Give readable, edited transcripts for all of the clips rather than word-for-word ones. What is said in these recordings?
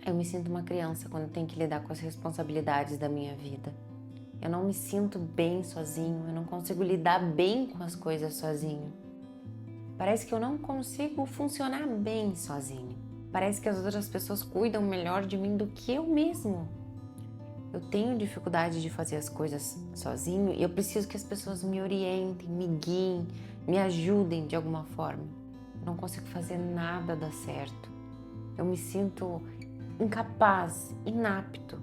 Eu me sinto uma criança quando tenho que lidar com as responsabilidades da minha vida. Eu não me sinto bem sozinho, eu não consigo lidar bem com as coisas sozinho. Parece que eu não consigo funcionar bem sozinho. Parece que as outras pessoas cuidam melhor de mim do que eu mesmo. Eu tenho dificuldade de fazer as coisas sozinho e eu preciso que as pessoas me orientem, me guiem, me ajudem de alguma forma. Eu não consigo fazer nada dar certo. Eu me sinto incapaz, inapto.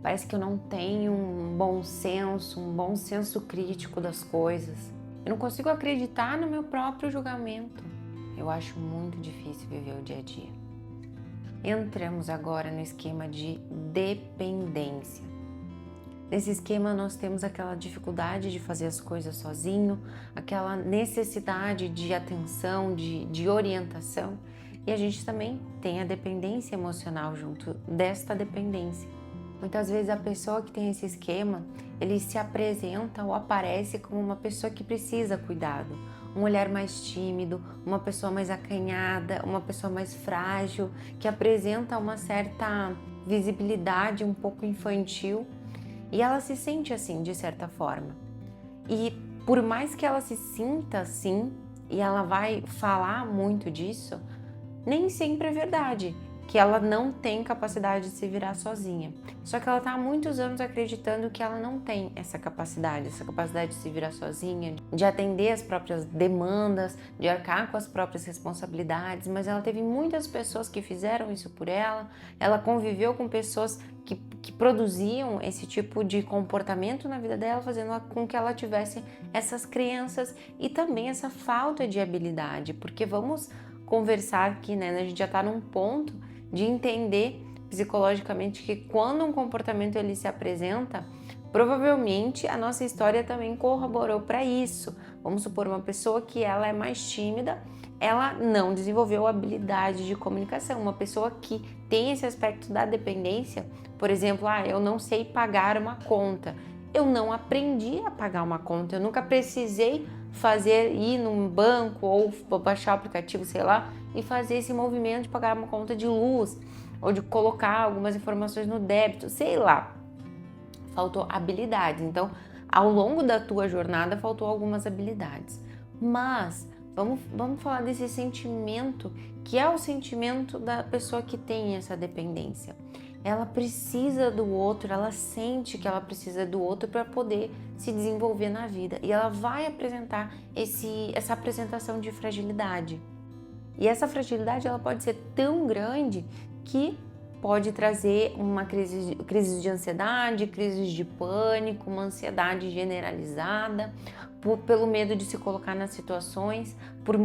Parece que eu não tenho um bom senso crítico das coisas. Eu não consigo acreditar no meu próprio julgamento. Eu acho muito difícil viver o dia a dia. Entramos agora no esquema de dependência. Nesse esquema nós temos aquela dificuldade de fazer as coisas sozinho, aquela necessidade de atenção, de orientação, e a gente também tem a dependência emocional junto desta dependência. Muitas vezes a pessoa que tem esse esquema, ele se apresenta ou aparece como uma pessoa que precisa cuidado, um olhar mais tímido, uma pessoa mais acanhada, uma pessoa mais frágil, que apresenta uma certa visibilidade um pouco infantil. E ela se sente assim, de certa forma. E por mais que ela se sinta assim, e ela vai falar muito disso, nem sempre é verdade que ela não tem capacidade de se virar sozinha. Só que ela está há muitos anos acreditando que ela não tem essa capacidade de se virar sozinha, de atender as próprias demandas, de arcar com as próprias responsabilidades, mas ela teve muitas pessoas que fizeram isso por ela, ela conviveu com pessoas que produziam esse tipo de comportamento na vida dela, fazendo com que ela tivesse essas crenças e também essa falta de habilidade, porque vamos conversar aqui, né? A gente já está num ponto de entender psicologicamente que quando um comportamento ele se apresenta, provavelmente a nossa história também corroborou para isso. Vamos supor uma pessoa que ela é mais tímida, ela não desenvolveu habilidade de comunicação. Uma pessoa que tem esse aspecto da dependência, por exemplo, eu não sei pagar uma conta. Eu não aprendi a pagar uma conta, eu nunca precisei ir num banco ou baixar o aplicativo, sei lá, e fazer esse movimento de pagar uma conta de luz ou de colocar algumas informações no débito, sei lá. Faltou habilidades. Então, ao longo da tua jornada, faltou algumas habilidades. Mas vamos falar desse sentimento, que é o sentimento da pessoa que tem essa dependência. Ela precisa do outro, ela sente que ela precisa do outro para poder se desenvolver na vida. E ela vai apresentar essa apresentação de fragilidade. E essa fragilidade ela pode ser tão grande que pode trazer uma crise de ansiedade, crise de pânico, uma ansiedade generalizada, pelo medo de se colocar nas situações, por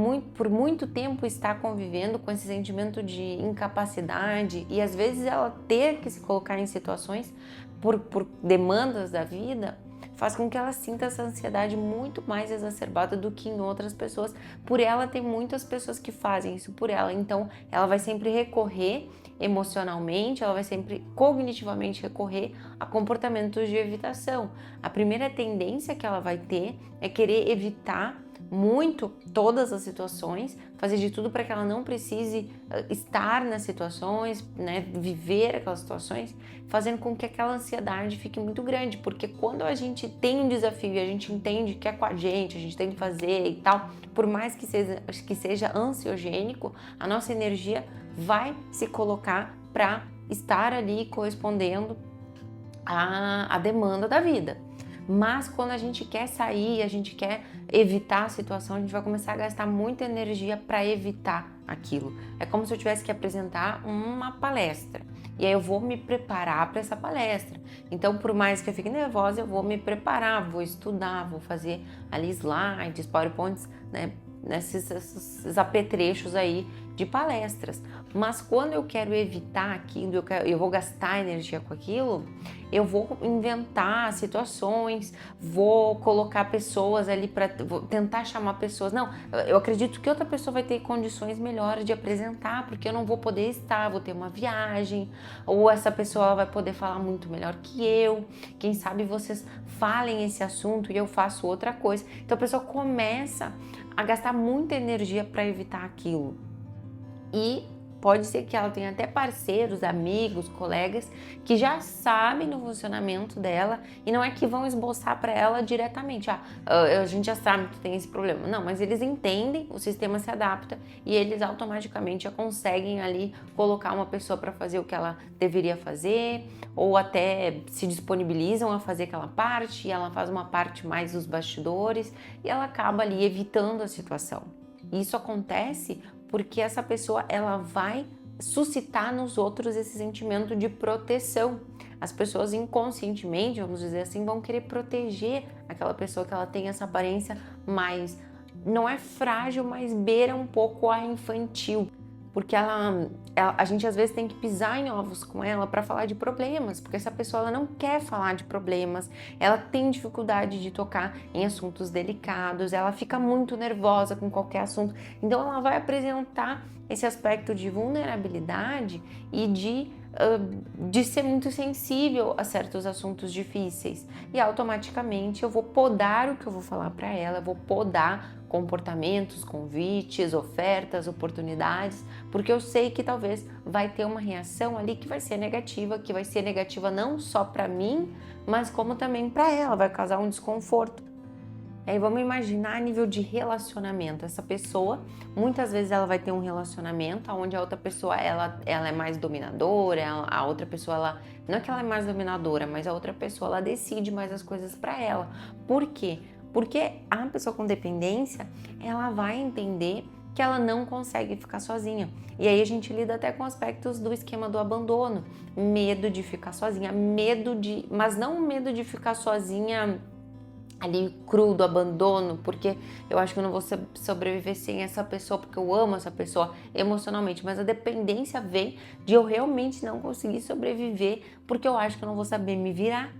muito tempo estar convivendo com esse sentimento de incapacidade e às vezes ela ter que se colocar em situações por demandas da vida, faz com que ela sinta essa ansiedade muito mais exacerbada do que em outras pessoas, por ela ter muitas pessoas que fazem isso por ela. Então, ela vai sempre recorrer emocionalmente, ela vai sempre cognitivamente recorrer a comportamentos de evitação. A primeira tendência que ela vai ter é querer evitar muito todas as situações, fazer de tudo para que ela não precise estar nas situações, né, viver aquelas situações, fazendo com que aquela ansiedade fique muito grande, porque quando a gente tem um desafio e a gente entende que é com a gente tem que fazer e tal, por mais que seja ansiogênico, a nossa energia vai se colocar para estar ali correspondendo à demanda da vida. Mas quando a gente quer sair, a gente quer evitar a situação, a gente vai começar a gastar muita energia para evitar aquilo. É como se eu tivesse que apresentar uma palestra e aí eu vou me preparar para essa palestra. Então, por mais que eu fique nervosa, eu vou me preparar, vou estudar, vou fazer ali slides, PowerPoints, né? Nesses apetrechos aí de palestras. Mas quando eu quero evitar aquilo, eu vou gastar energia com aquilo, eu vou inventar situações, vou colocar pessoas ali vou tentar chamar pessoas. Não, eu acredito que outra pessoa vai ter condições melhores de apresentar, porque eu não vou poder estar, vou ter uma viagem, ou essa pessoa vai poder falar muito melhor que eu. Quem sabe vocês falem esse assunto e eu faço outra coisa. Então a pessoa começa a gastar muita energia para evitar aquilo. E Pode ser que ela tenha até parceiros, amigos, colegas que já sabem do funcionamento dela e não é que vão esboçar para ela diretamente. A gente já sabe que tem esse problema. Não, mas eles entendem, o sistema se adapta e eles automaticamente já conseguem ali colocar uma pessoa para fazer o que ela deveria fazer, ou até se disponibilizam a fazer aquela parte e ela faz uma parte mais dos bastidores e ela acaba ali evitando a situação. E isso acontece porque essa pessoa ela vai suscitar nos outros esse sentimento de proteção. As pessoas inconscientemente, vamos dizer assim, vão querer proteger aquela pessoa que ela tem essa aparência mais, não é frágil, mas beira um pouco a infantil. Porque a gente às vezes tem que pisar em ovos com ela para falar de problemas, porque essa pessoa ela não quer falar de problemas, ela tem dificuldade de tocar em assuntos delicados, ela fica muito nervosa com qualquer assunto, então ela vai apresentar esse aspecto de vulnerabilidade e de ser muito sensível a certos assuntos difíceis. E automaticamente eu vou podar o que eu vou falar para ela, eu vou podar comportamentos, convites, ofertas, oportunidades, porque eu sei que talvez vai ter uma reação ali que vai ser negativa não só para mim, mas como também para ela, vai causar um desconforto. Aí vamos imaginar a nível de relacionamento. Essa pessoa, muitas vezes ela vai ter um relacionamento onde a outra pessoa ela é mais dominadora, a outra pessoa não é que ela é mais dominadora, mas a outra pessoa ela decide mais as coisas para ela. Por quê? Porque a pessoa com dependência, ela vai entender que ela não consegue ficar sozinha. E aí a gente lida até com aspectos do esquema do abandono, medo de ficar sozinha, mas não medo de ficar sozinha ali cru do abandono, porque eu acho que eu não vou sobreviver sem essa pessoa, porque eu amo essa pessoa emocionalmente, mas a dependência vem de eu realmente não conseguir sobreviver, porque eu acho que eu não vou saber me virar.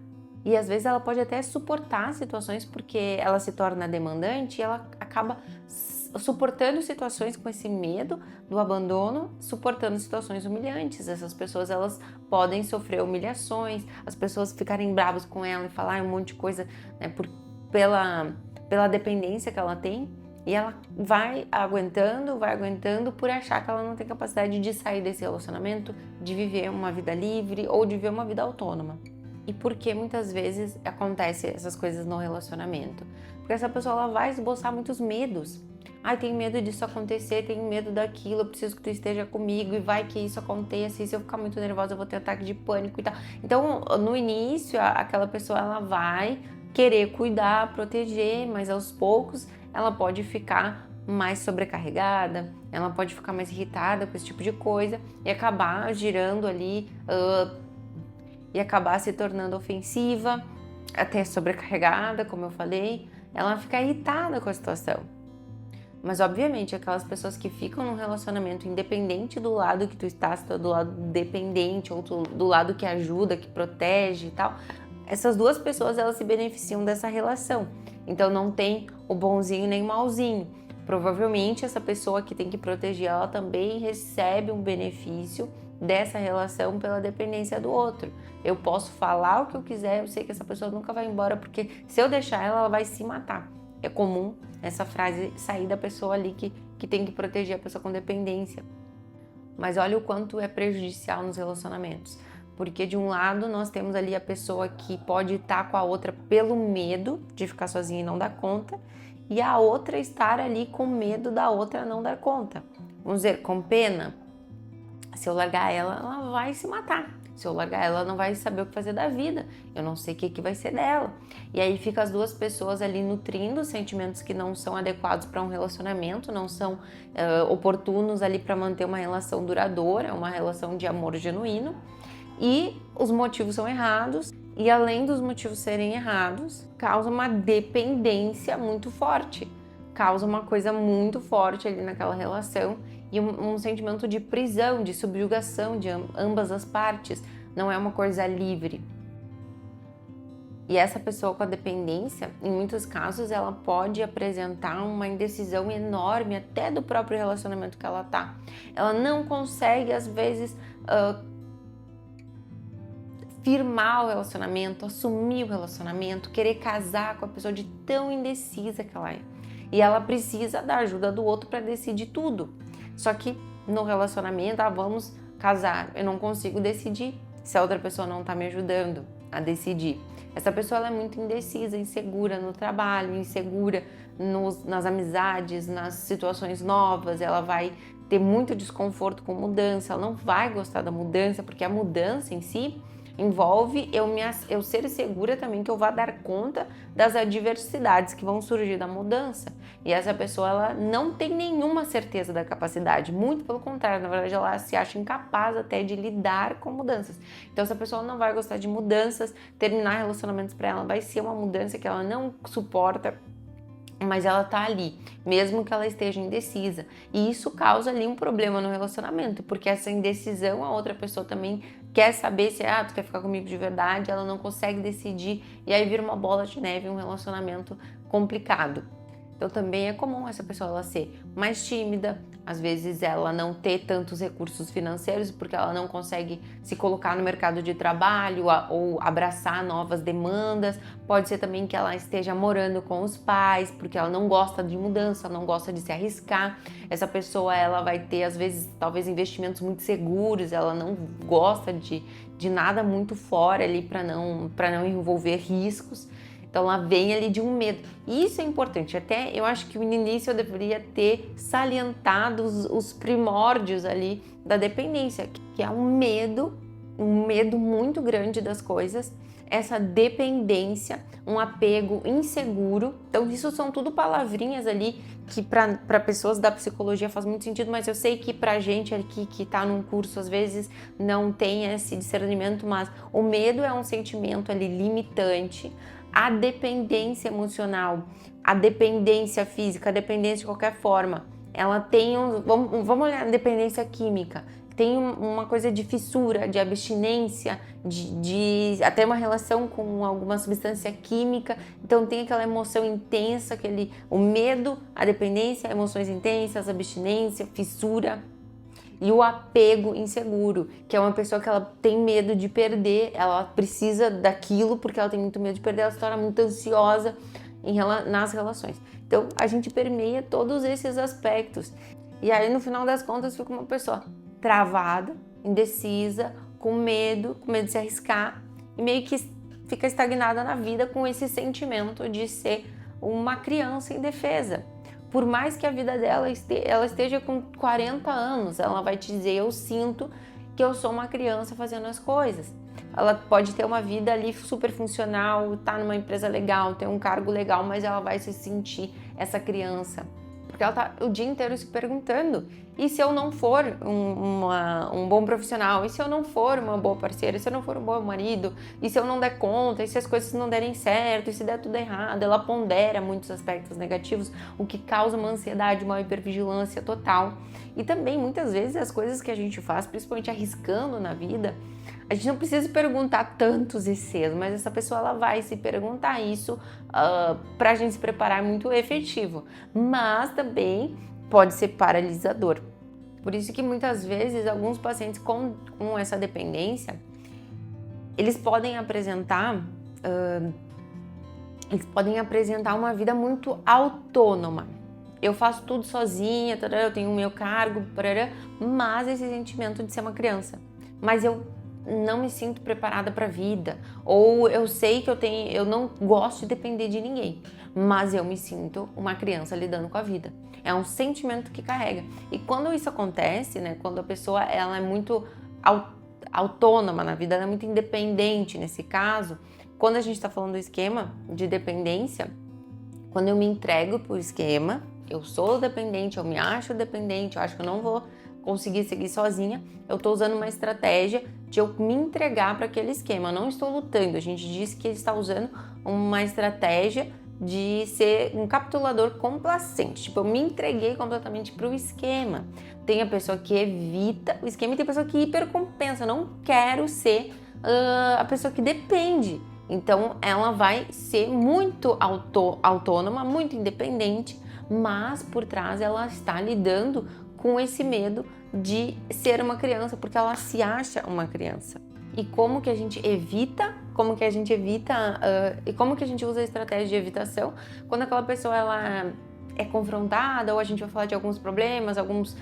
E às vezes ela pode até suportar situações porque ela se torna demandante e ela acaba suportando situações com esse medo do abandono, suportando situações humilhantes. Essas pessoas elas podem sofrer humilhações, as pessoas ficarem bravas com ela e falar um monte de coisa, né, pela dependência que ela tem, e ela vai aguentando por achar que ela não tem capacidade de sair desse relacionamento, de viver uma vida livre ou de viver uma vida autônoma. E por que muitas vezes acontecem essas coisas no relacionamento? Porque essa pessoa ela vai esboçar muitos medos. Ai, tenho medo disso acontecer, tenho medo daquilo, eu preciso que tu esteja comigo e vai que isso aconteça, e se eu ficar muito nervosa eu vou ter ataque de pânico e tal. Então, no início, aquela pessoa ela vai querer cuidar, proteger, mas aos poucos ela pode ficar mais sobrecarregada, ela pode ficar mais irritada com esse tipo de coisa e acabar girando ali e acabar se tornando ofensiva, até sobrecarregada, como eu falei, ela fica irritada com a situação. Mas obviamente aquelas pessoas que ficam num relacionamento independente do lado que tu está, se tu é do lado dependente ou do lado que ajuda, que protege e tal, essas duas pessoas elas se beneficiam dessa relação. Então não tem o bonzinho nem o malzinho. Provavelmente essa pessoa que tem que proteger ela também recebe um benefício dessa relação pela dependência do outro. Eu posso falar o que eu quiser, eu sei que essa pessoa nunca vai embora, porque se eu deixar ela vai se matar. É comum essa frase sair da pessoa ali que tem que proteger a pessoa com dependência. Mas olha o quanto é prejudicial nos relacionamentos. Porque de um lado nós temos ali a pessoa que pode estar com a outra pelo medo de ficar sozinha e não dar conta, e a outra estar ali com medo da outra não dar conta. Vamos dizer, com pena, se eu largar ela, ela vai se matar. Se eu largar ela, ela não vai saber o que fazer da vida. Eu não sei o que vai ser dela. E aí fica as duas pessoas ali nutrindo sentimentos que não são adequados para um relacionamento, não são oportunos ali para manter uma relação duradoura, uma relação de amor genuíno. E os motivos são errados. E além dos motivos serem errados, causa uma dependência muito forte. Causa uma coisa muito forte ali naquela relação e um sentimento de prisão, de subjugação de ambas as partes. Não é uma coisa livre. E essa pessoa com a dependência, em muitos casos, ela pode apresentar uma indecisão enorme até do próprio relacionamento que ela tá. Ela não consegue, às vezes, firmar o relacionamento, assumir o relacionamento, querer casar com a pessoa de tão indecisa que ela é. E ela precisa da ajuda do outro para decidir tudo. Só que no relacionamento, vamos casar, eu não consigo decidir se a outra pessoa não tá me ajudando a decidir. Essa pessoa ela é muito indecisa, insegura no trabalho, insegura nas amizades, nas situações novas, ela vai ter muito desconforto com mudança, ela não vai gostar da mudança, porque a mudança em si envolve eu ser segura também que eu vá dar conta das adversidades que vão surgir da mudança. E essa pessoa, ela não tem nenhuma certeza da capacidade, muito pelo contrário, na verdade ela se acha incapaz até de lidar com mudanças. Então essa pessoa não vai gostar de mudanças, terminar relacionamentos para ela vai ser uma mudança que ela não suporta, mas ela tá ali, mesmo que ela esteja indecisa. E isso causa ali um problema no relacionamento, porque essa indecisão, a outra pessoa também quer saber se, tu quer ficar comigo de verdade, ela não consegue decidir, e aí vira uma bola de neve, um relacionamento complicado. Então também é comum essa pessoa ela ser mais tímida, às vezes ela não ter tantos recursos financeiros porque ela não consegue se colocar no mercado de trabalho ou abraçar novas demandas. Pode ser também que ela esteja morando com os pais porque ela não gosta de mudança, não gosta de se arriscar. Essa pessoa ela vai ter às vezes talvez investimentos muito seguros, ela não gosta de nada muito fora ali para não envolver riscos. Então ela vem ali de um medo. E isso é importante. Até eu acho que no início eu deveria ter salientado os primórdios ali da dependência, que é um medo muito grande das coisas, essa dependência, um apego inseguro. Então isso são tudo palavrinhas ali que para pessoas da psicologia faz muito sentido, mas eu sei que pra gente aqui que tá num curso às vezes não tem esse discernimento, mas o medo é um sentimento ali limitante. A dependência emocional, a dependência física, a dependência de qualquer forma, ela tem vamos olhar a dependência química, tem uma coisa de fissura, de abstinência, de até uma relação com alguma substância química, então tem aquela emoção intensa, o medo, a dependência, emoções intensas, abstinência, fissura. E o apego inseguro, que é uma pessoa que ela tem medo de perder, ela precisa daquilo porque ela tem muito medo de perder, ela se torna muito ansiosa nas relações. Então a gente permeia todos esses aspectos. E aí no final das contas fica uma pessoa travada, indecisa, com medo de se arriscar e meio que fica estagnada na vida com esse sentimento de ser uma criança indefesa. Por mais que a vida dela ela esteja com 40 anos, ela vai te dizer, eu sinto que eu sou uma criança fazendo as coisas. Ela pode ter uma vida ali super funcional, tá numa empresa legal, ter um cargo legal, mas ela vai se sentir essa criança. Porque ela tá o dia inteiro se perguntando, e se eu não for um bom profissional? E se eu não for uma boa parceira? E se eu não for um bom marido? E se eu não der conta? E se as coisas não derem certo? E se der tudo errado? Ela pondera muitos aspectos negativos, o que causa uma ansiedade, uma hipervigilância total. E também, muitas vezes, as coisas que a gente faz, principalmente arriscando na vida, a gente não precisa perguntar tantos ICs, mas essa pessoa ela vai se perguntar isso pra gente se preparar muito efetivo. Mas também pode ser paralisador. Por isso que muitas vezes alguns pacientes com essa dependência, eles podem apresentar uma vida muito autônoma. Eu faço tudo sozinha, eu tenho o meu cargo, mas esse sentimento de ser uma criança. Mas eu não me sinto preparada para a vida, ou eu sei que eu não gosto de depender de ninguém, mas eu me sinto uma criança lidando com a vida. É um sentimento que carrega. E quando isso acontece, né, quando a pessoa ela é muito autônoma na vida, ela é muito independente nesse caso, quando a gente está falando do esquema de dependência, quando eu me entrego pro esquema, eu sou dependente, eu me acho dependente, eu acho que eu não vou conseguir seguir sozinha, eu estou usando uma estratégia de eu me entregar para aquele esquema, eu não estou lutando. A gente disse que ele está usando uma estratégia de ser um capitulador complacente, tipo, eu me entreguei completamente para o esquema. Tem a pessoa que evita o esquema e tem a pessoa que hipercompensa, eu não quero ser a pessoa que depende. Então ela vai ser muito autônoma, muito independente, mas por trás ela está lidando com esse medo de ser uma criança, porque ela se acha uma criança. E como que a gente evita, e como que a gente usa a estratégia de evitação? Quando aquela pessoa é confrontada, ou a gente vai falar de alguns problemas, alguns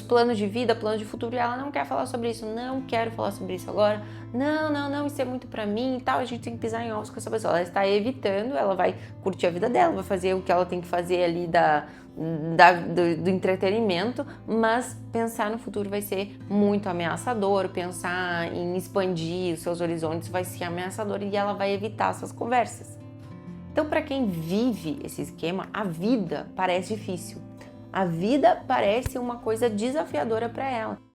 planos de vida, planos de futuro, e ela não quer falar sobre isso, não quero falar sobre isso agora, não, isso é muito pra mim e tal, a gente tem que pisar em ovos com essa pessoa. Ela está evitando, ela vai curtir a vida dela, vai fazer o que ela tem que fazer ali do entretenimento, mas pensar no futuro vai ser muito ameaçador, pensar em expandir os seus horizontes vai ser ameaçador e ela vai evitar essas conversas. Então, para quem vive esse esquema, a vida parece difícil. A vida parece uma coisa desafiadora para ela.